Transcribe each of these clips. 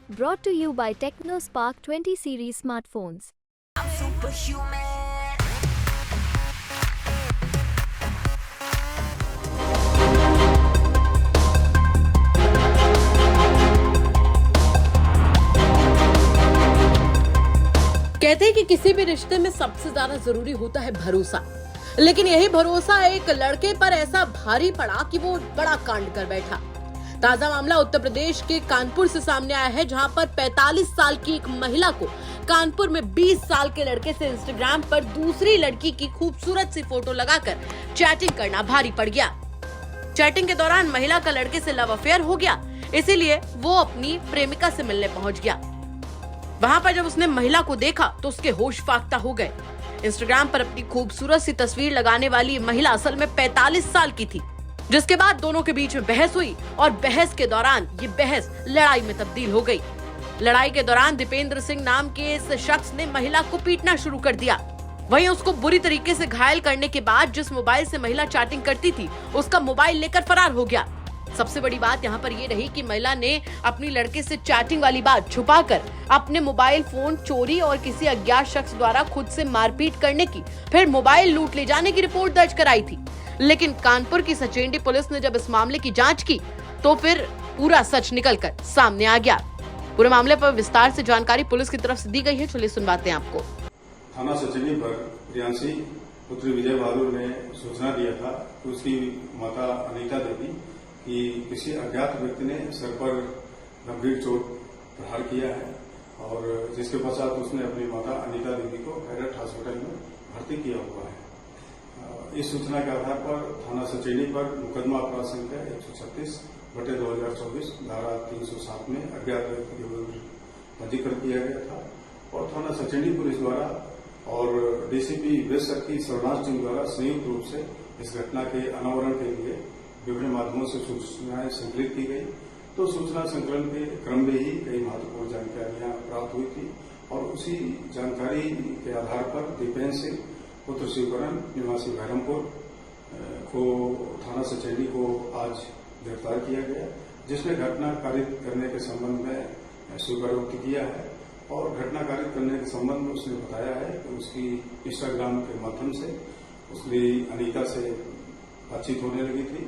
Brought to you by TechnoSpark 20 series smartphones. I'm superhuman. कहते हैं कि किसी भी रिश्ते में सबसे ज्यादा जरूरी होता है भरोसा, लेकिन यही भरोसा एक लड़के पर ऐसा भारी पड़ा कि वो बड़ा कांड कर बैठा। ताजा मामला उत्तर प्रदेश के कानपुर से सामने आया है, जहां पर 45 साल की एक महिला को कानपुर में 20 साल के लड़के से इंस्टाग्राम पर दूसरी लड़की की खूबसूरत सी फोटो लगाकर चैटिंग करना भारी पड़ गया। चैटिंग के दौरान महिला का लड़के से लव अफेयर हो गया, इसीलिए वो अपनी प्रेमिका से मिलने पहुंच गया। वहां पर जब उसने महिला को देखा तो उसके होश फाख्ता हो गए। इंस्टाग्राम पर अपनी खूबसूरत सी तस्वीर लगाने वाली महिला असल में 45 साल की थी, जिसके बाद दोनों के बीच में बहस हुई और बहस के दौरान ये बहस लड़ाई में तब्दील हो गई। लड़ाई के दौरान दीपेंद्र सिंह नाम के इस शख्स ने महिला को पीटना शुरू कर दिया। वहीं उसको बुरी तरीके से घायल करने के बाद जिस मोबाइल से महिला चैटिंग करती थी उसका मोबाइल लेकर फरार हो गया। सबसे बड़ी बात यहाँ पर ये रही कि महिला ने अपनी लड़के से चैटिंग वाली बात छुपाकर अपने मोबाइल फोन चोरी और किसी अज्ञात शख्स द्वारा खुद से मारपीट करने की, फिर मोबाइल लूट ले जाने की रिपोर्ट दर्ज कराई थी। लेकिन कानपुर की सचेंडी पुलिस ने जब इस मामले की जांच की तो फिर पूरा सच निकलकर सामने आ गया। पूरे मामले पर विस्तार से जानकारी पुलिस की तरफ से दी गई है, चलिए सुनवाते हैं आपको। थाना सचेंडी पर प्रियांशी पुत्री विजय बहादुर ने सूचना दिया था कि उसकी माता अनीता देवी कि किसी अज्ञात व्यक्ति ने सर पर गंभीर चोट प्रहार किया है और जिसके पश्चात उसने अपनी माता अनीता देवी को खैरठ हॉस्पिटल में भर्ती किया हुआ है। इस सूचना के आधार पर थाना सचेंडी पर मुकदमा अपराध संख्या 136/2024 धारा 307 में अज्ञात व्यक्ति के विरुद्ध पंजीकरण किया गया था और थाना सचेंडी पुलिस द्वारा और डीसीपी वेस्ट सर्किल सर्वनाश टीम द्वारा संयुक्त रूप से इस घटना के अनावरण के लिए विभिन्न माध्यमों से सूचनाएं संकलित की गई। तो सूचना संकलन के क्रम में ही कई महत्वपूर्ण जानकारियां प्राप्त हुई थी और उसी जानकारी के आधार पर दीपेंद्र सिंह पुत्र शिवकरण निवासी बहरमपुर को थाना सचेंडी को आज गिरफ्तार किया गया, जिसने घटना कारित करने के संबंध में स्वीकारोक्ति किया है और घटना कारित करने के संबंध में उसने बताया है कि उसकी इंस्टाग्राम के माध्यम से उसकी अनीता से बातचीत होने लगी थी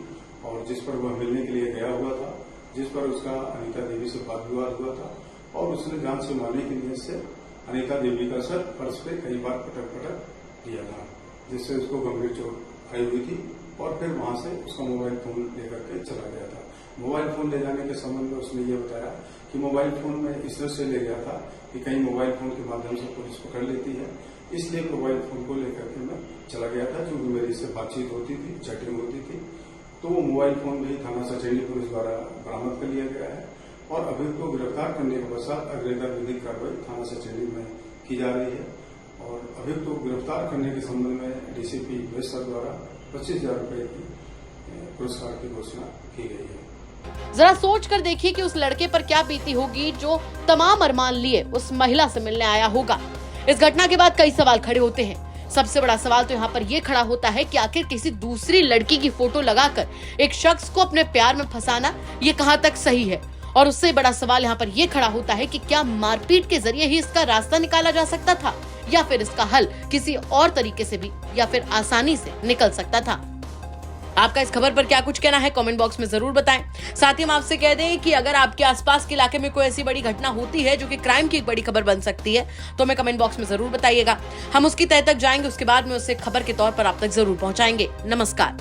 और जिस पर वह मिलने के लिए गया हुआ था, जिस पर उसका अनीता देवी से वाद विवाद हुआ था और उसने जान से मारने की नीयत से अनीता देवी का सर फर्श पे कई बार पटक दिया था, जिससे उसको गंभीर चोट आई हुई थी और फिर वहां से उसका मोबाइल फोन लेकर के चला गया था। मोबाइल फोन ले जाने के संबंध में उसने ये बताया कि मोबाइल फोन में इस तरह से ले गया था कि कहीं मोबाइल फोन के माध्यम से पुलिस पकड़ लेती है, इसलिए मोबाइल फोन को लेकर के मैं चला गया था, जो मेरी से बातचीत होती थी, चैटिंग होती थी। तो वो मोबाइल फोन भी थाना सचेंडी पुलिस द्वारा बरामद कर लिया गया है और अभियुक्त को गिरफ्तार करने के पश्चात अग्रेतर विधिक कार्रवाई थाना सचेंडी में की जा रही है और अभियुक्त को गिरफ्तार करने के संबंध में डीसीपी वेस्ट द्वारा 25,000 रुपए की पुरस्कार की घोषणा की गई है। जरा सोच कर देखिए कि उस लड़के पर क्या बीती होगी जो तमाम अरमान लिए उस महिला से मिलने आया होगा। इस घटना के बाद कई सवाल खड़े होते हैं। सबसे बड़ा सवाल तो यहाँ पर यह खड़ा होता है कि आखिर किसी दूसरी लड़की की फोटो लगाकर एक शख्स को अपने प्यार में फंसाना ये कहां तक सही है। और उससे बड़ा सवाल यहाँ पर यह खड़ा होता है कि क्या मारपीट के जरिए ही इसका रास्ता निकाला जा सकता था या फिर इसका हल किसी और तरीके से भी या फिर आसानी से निकल सकता था। आपका इस खबर पर क्या कुछ कहना है कमेंट बॉक्स में जरूर बताएं। साथ ही हम आपसे कह दें कि अगर आपके आसपास के इलाके में कोई ऐसी बड़ी घटना होती है जो कि क्राइम की एक बड़ी खबर बन सकती है तो हमें कमेंट बॉक्स में जरूर बताइएगा। हम उसकी तह तक जाएंगे, उसके बाद में उसे खबर के तौर पर आप तक जरूर पहुंचाएंगे। नमस्कार।